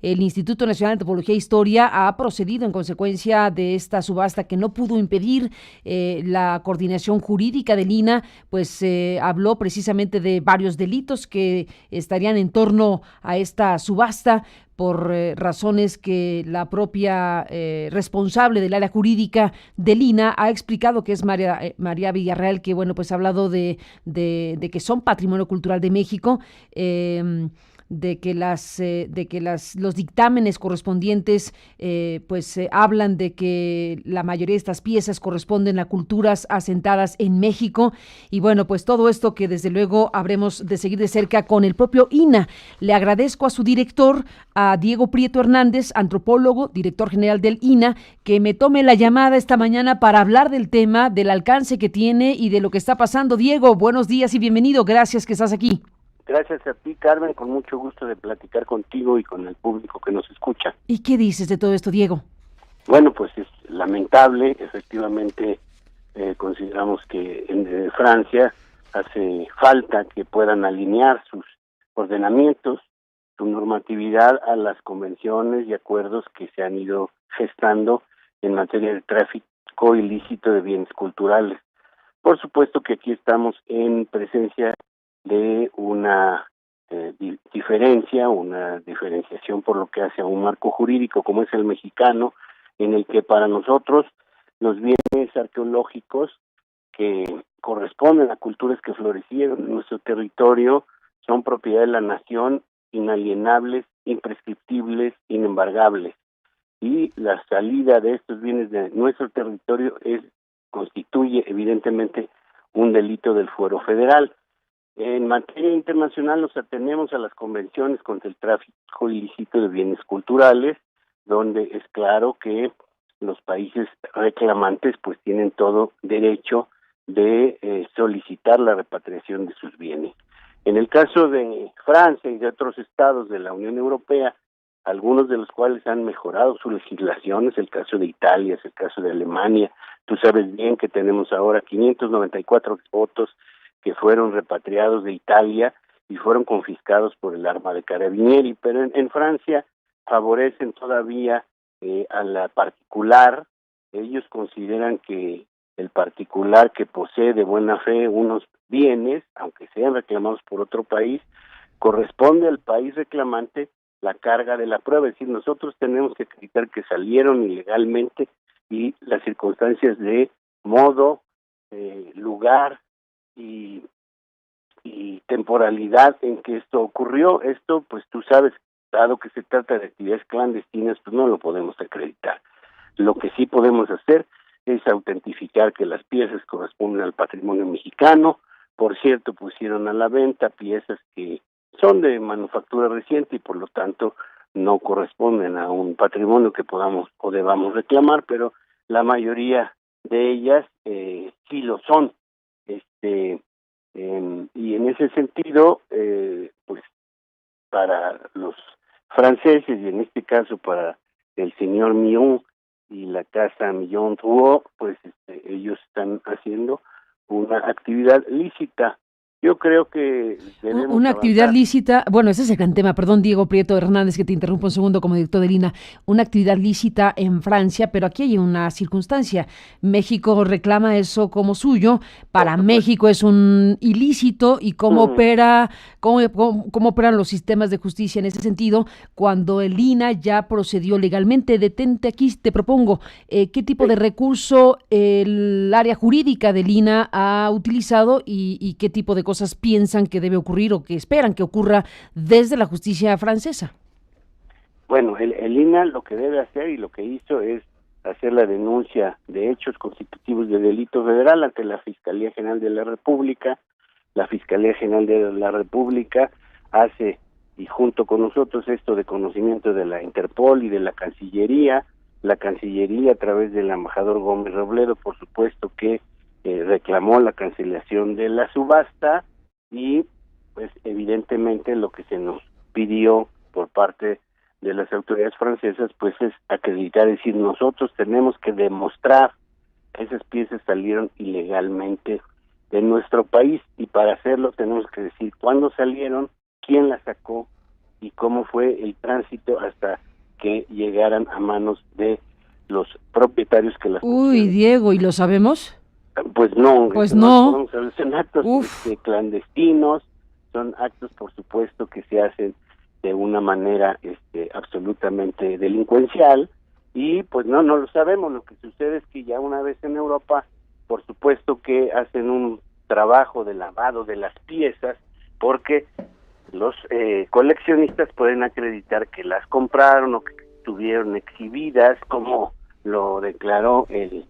el Instituto Nacional de Antropología e Historia ha procedido en consecuencia de esta subasta que no pudo impedir la coordinación jurídica del INAH, pues habló precisamente de varios delitos que estarían en torno a esta subasta por razones que la propia responsable del área jurídica del INAH ha explicado, que es María Villarreal, que bueno, pues ha hablado de que son patrimonio cultural de México, de que los dictámenes correspondientes hablan de que la mayoría de estas piezas corresponden a culturas asentadas en México, y bueno, pues todo esto que desde luego habremos de seguir de cerca con el propio INAH. Le agradezco a su director, a Diego Prieto Hernández, antropólogo, director general del INAH, que me tome la llamada esta mañana para hablar del tema, del alcance que tiene y de lo que está pasando. Diego, buenos días y bienvenido, gracias que estás aquí. Gracias a ti, Carmen, con mucho gusto de platicar contigo y con el público que nos escucha. ¿Y qué dices de todo esto, Diego? Bueno, pues es lamentable, efectivamente, consideramos que en Francia hace falta que puedan alinear sus ordenamientos, su normatividad a las convenciones y acuerdos que se han ido gestando en materia de tráfico ilícito de bienes culturales. Por supuesto que aquí estamos en presencia de una diferenciación por lo que hace a un marco jurídico como es el mexicano, en el que para nosotros los bienes arqueológicos que corresponden a culturas que florecieron en nuestro territorio son propiedad de la nación, inalienables, imprescriptibles, inembargables, y la salida de estos bienes de nuestro territorio constituye evidentemente un delito del fuero federal. En materia internacional nos atenemos a las convenciones contra el tráfico ilícito de bienes culturales, donde es claro que los países reclamantes pues tienen todo derecho de solicitar la repatriación de sus bienes. En el caso de Francia y de otros estados de la Unión Europea, algunos de los cuales han mejorado su legislación, es el caso de Italia, es el caso de Alemania. Tú sabes bien que tenemos ahora 594 votos que fueron repatriados de Italia y fueron confiscados por el arma de Carabinieri, pero en Francia favorecen todavía a la particular. Ellos consideran que el particular que posee de buena fe unos bienes, aunque sean reclamados por otro país, corresponde al país reclamante la carga de la prueba, es decir, nosotros tenemos que acreditar que salieron ilegalmente y las circunstancias de modo, lugar y temporalidad en que esto ocurrió. Esto, pues tú sabes, dado que se trata de actividades clandestinas, pues no lo podemos acreditar. Lo que sí podemos hacer es autentificar que las piezas corresponden al patrimonio mexicano. Por cierto, pusieron a la venta piezas que son de manufactura reciente y por lo tanto no corresponden a un patrimonio que podamos o debamos reclamar, pero la mayoría de ellas sí lo son. Y en ese sentido, pues para los franceses y en este caso para el señor Millon y la casa Millon Drouot, pues ellos están haciendo una actividad lícita. Yo creo que debemos una actividad avanzar. lícita, bueno, ese es el gran tema, perdón, Diego Prieto Hernández, que te interrumpo un segundo como director del INAH, una actividad lícita en Francia, pero aquí hay una circunstancia. México reclama eso como suyo, para México es un ilícito, y cómo opera, cómo operan los sistemas de justicia en ese sentido, cuando el INAH ya procedió legalmente. Detente aquí, te propongo, ¿qué tipo de recurso el área jurídica del INAH ha utilizado y qué tipo de cosas piensan que debe ocurrir o que esperan que ocurra desde la justicia francesa? Bueno, el INAH lo que debe hacer y lo que hizo es hacer la denuncia de hechos constitutivos de delito federal ante la Fiscalía General de la República. La Fiscalía General de la República hace, y junto con nosotros, esto de conocimiento de la Interpol y de la Cancillería. La Cancillería, a través del embajador Gómez Robledo, por supuesto que reclamó la cancelación de la subasta, y pues evidentemente lo que se nos pidió por parte de las autoridades francesas pues es acreditar, es decir, nosotros tenemos que demostrar que esas piezas salieron ilegalmente de nuestro país, y para hacerlo tenemos que decir cuándo salieron, quién las sacó, y cómo fue el tránsito hasta que llegaran a manos de los propietarios que las Uy, Diego, ¿y lo sabemos? Pues no, Pues no no. podemos saber, son actos clandestinos, son actos por supuesto que se hacen de una manera absolutamente delincuencial, y pues no lo sabemos. Lo que sucede es que ya una vez en Europa, por supuesto que hacen un trabajo de lavado de las piezas, porque los coleccionistas pueden acreditar que las compraron o que estuvieron exhibidas, como lo declaró el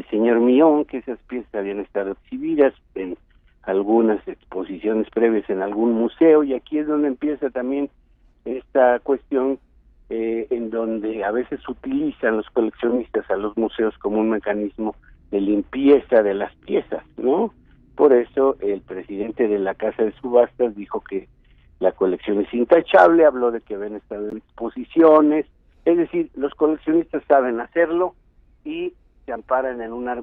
señor Millón, que esas piezas habían estado exhibidas en algunas exposiciones previas en algún museo, y aquí es donde empieza también esta cuestión en donde a veces utilizan los coleccionistas a los museos como un mecanismo de limpieza de las piezas, ¿no? Por eso el presidente de la Casa de Subastas dijo que la colección es intachable, habló de que habían estado en exposiciones, es decir, los coleccionistas saben hacerlo y se amparan en una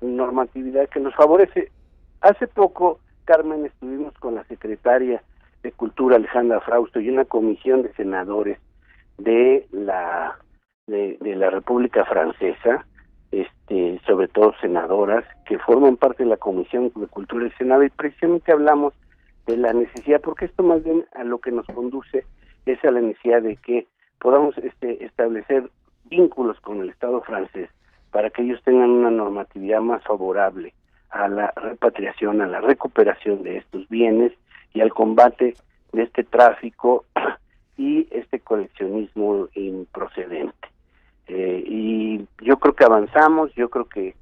normatividad que nos favorece. Hace poco, Carmen, estuvimos con la secretaria de Cultura, Alejandra Frausto, y una comisión de senadores de la República Francesa, sobre todo senadoras que forman parte de la Comisión de Cultura del Senado, y precisamente hablamos de la necesidad, porque esto más bien a lo que nos conduce es a la necesidad de que podamos establecer vínculos con el Estado francés para que ellos tengan una normatividad más favorable a la repatriación, a la recuperación de estos bienes y al combate de este tráfico y este coleccionismo improcedente. Y yo creo que avanzamos, yo creo que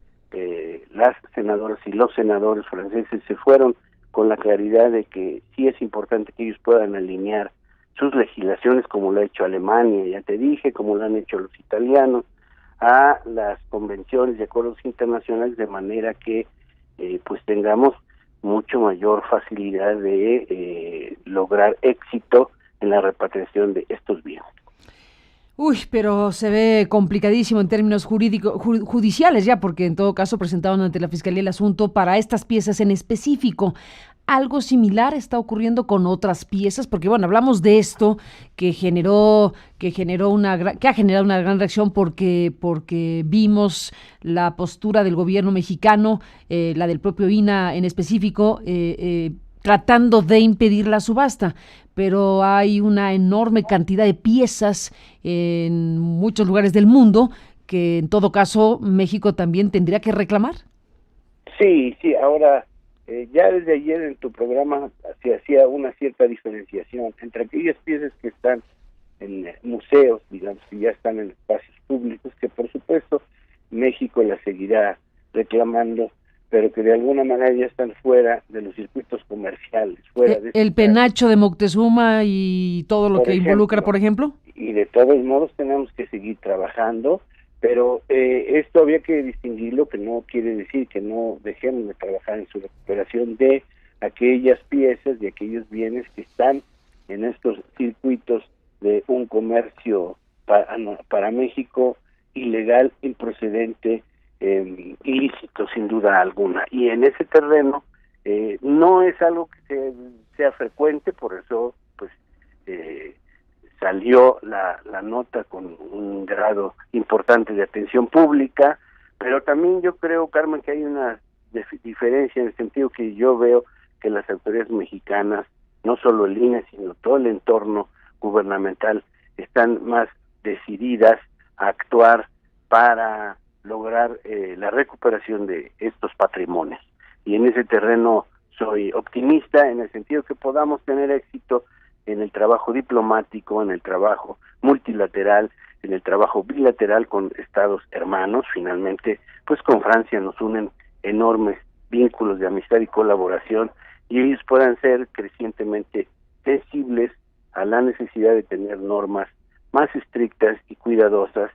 las senadoras y los senadores franceses se fueron con la claridad de que sí es importante que ellos puedan alinear sus legislaciones, como lo ha hecho Alemania, ya te dije, como lo han hecho los italianos, a las convenciones y acuerdos internacionales, de manera que pues tengamos mucho mayor facilidad de lograr éxito en la repatriación de estos bienes. Uy, pero se ve complicadísimo en términos judiciales ya, porque en todo caso presentaron ante la Fiscalía el asunto para estas piezas en específico. Algo similar está ocurriendo con otras piezas, porque bueno, hablamos de esto que ha generado una gran reacción porque vimos la postura del gobierno mexicano, la del propio INAH en específico, tratando de impedir la subasta, pero hay una enorme cantidad de piezas en muchos lugares del mundo que en todo caso México también tendría que reclamar. Sí, ahora ya desde ayer en tu programa se hacía una cierta diferenciación entre aquellas piezas que están en museos, digamos, que ya están en espacios públicos, que por supuesto México las seguirá reclamando, pero que de alguna manera ya están fuera de los circuitos comerciales, fuera de el penacho de Moctezuma y todo lo que involucra, por ejemplo. Y de todos modos tenemos que seguir trabajando, pero esto había que distinguirlo, que no quiere decir que no dejemos de trabajar en su recuperación de aquellas piezas, de aquellos bienes que están en estos circuitos de un comercio para México ilegal, improcedente, ilícito sin duda alguna. Y en ese terreno no es algo que sea frecuente, por eso pues salió la nota con un grado importante de atención pública, pero también yo creo, Carmen, que hay una diferencia en el sentido que yo veo que las autoridades mexicanas, no solo el INE, sino todo el entorno gubernamental, están más decididas a actuar para lograr la recuperación de estos patrimonios. Y en ese terreno soy optimista en el sentido que podamos tener éxito en el trabajo diplomático, en el trabajo multilateral, en el trabajo bilateral con estados hermanos. Finalmente, pues con Francia nos unen enormes vínculos de amistad y colaboración, y ellos puedan ser crecientemente sensibles a la necesidad de tener normas más estrictas y cuidadosas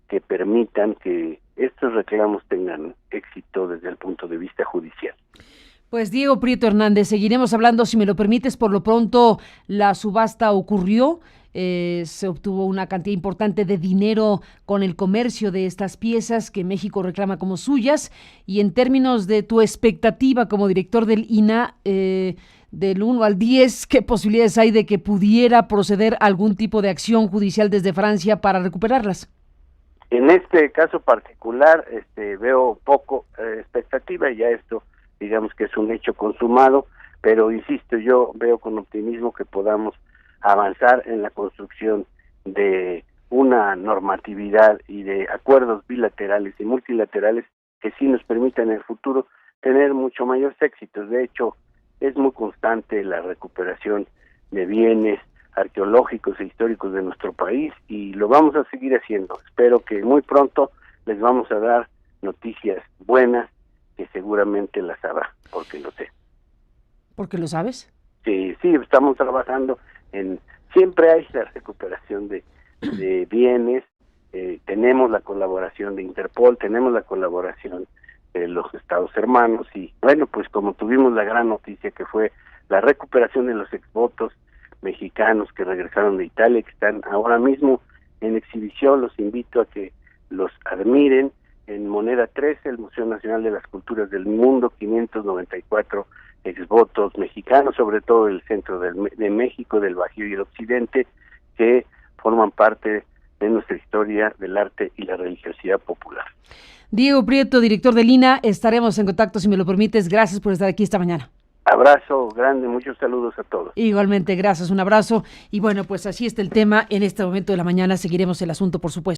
que permitan que estos reclamos tengan éxito desde el punto de vista judicial. Pues Diego Prieto Hernández, seguiremos hablando, si me lo permites. Por lo pronto la subasta ocurrió, se obtuvo una cantidad importante de dinero con el comercio de estas piezas que México reclama como suyas, y en términos de tu expectativa como director del INAH, del 1 al 10, ¿qué posibilidades hay de que pudiera proceder algún tipo de acción judicial desde Francia para recuperarlas? En este caso particular, veo poco expectativa, y ya esto, digamos que es un hecho consumado, pero insisto, yo veo con optimismo que podamos avanzar en la construcción de una normatividad y de acuerdos bilaterales y multilaterales que sí nos permitan en el futuro tener mucho mayores éxitos. De hecho, es muy constante la recuperación de bienes arqueológicos e históricos de nuestro país, y lo vamos a seguir haciendo. Espero que muy pronto les vamos a dar noticias buenas, que seguramente las habrá, porque lo sé. ¿Por qué lo sabes? Sí, estamos trabajando siempre hay la recuperación de bienes, tenemos la colaboración de Interpol, tenemos la colaboración de los Estados hermanos, y bueno, pues como tuvimos la gran noticia que fue la recuperación de los exvotos mexicanos que regresaron de Italia, que están ahora mismo en exhibición, los invito a que los admiren en Moneda 13, el Museo Nacional de las Culturas del Mundo, 594 exvotos mexicanos, sobre todo del centro de México, del Bajío y el occidente, que forman parte de nuestra historia del arte y la religiosidad popular. Diego Prieto, director del INAH, estaremos en contacto si me lo permites. Gracias por estar aquí esta mañana. Abrazo grande, muchos saludos a todos. Igualmente, gracias, un abrazo. Y bueno, pues así está el tema en este momento de la mañana. Seguiremos el asunto, por supuesto.